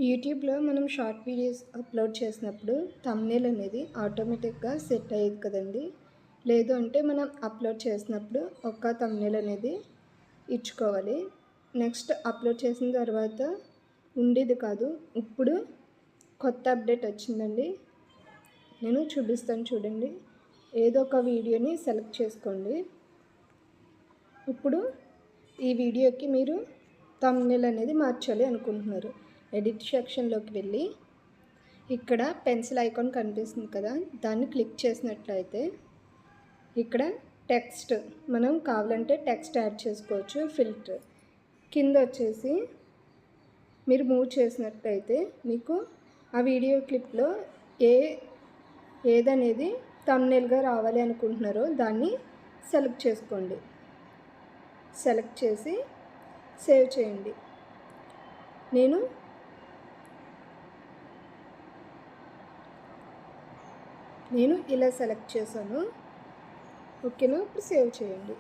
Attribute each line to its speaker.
Speaker 1: యూట్యూబ్లో మనం short videos upload చేసినప్పుడు థంబ్నెయిల్ అనేది ఆటోమేటిక్గా సెట్ అయ్యేది కదండి. లేదు అంటే మనం అప్లోడ్ చేసినప్పుడు ఒక థంబ్నెయిల్ అనేది ఇచ్చుకోవాలి. నెక్స్ట్ అప్లోడ్ చేసిన తర్వాత ఉండేది కాదు. ఇప్పుడు కొత్త అప్డేట్ వచ్చిందండి. నేను చూపిస్తాను చూడండి. ఏదో ఒక వీడియోని సెలెక్ట్ చేసుకోండి. ఇప్పుడు ఈ వీడియోకి మీరు థంబ్నెయిల్ అనేది మార్చాలి అనుకుంటున్నారు. ఎడిట్ సెక్షన్లోకి వెళ్ళి ఇక్కడ పెన్సిల్ ఐకాన్ కనిపిస్తుంది కదా, దాన్ని క్లిక్ చేసినట్లయితే ఇక్కడ టెక్స్ట్ మనం కావాలంటే టెక్స్ట్ యాడ్ చేసుకోవచ్చు. ఫిల్టర్ కింద వచ్చేసి మీరు మూవ్ చేసినట్లయితే మీకు ఆ వీడియో క్లిప్లో ఏదనేది థంబ్నెయిల్గా రావాలి అనుకుంటున్నారో దాన్ని సెలెక్ట్ చేసుకోండి. సెలెక్ట్ చేసి సేవ్ చేయండి. నేను ఇలా సెలెక్ట్ చేశాను. ఓకేనా? ఇప్పుడు సేవ్ చేయండి.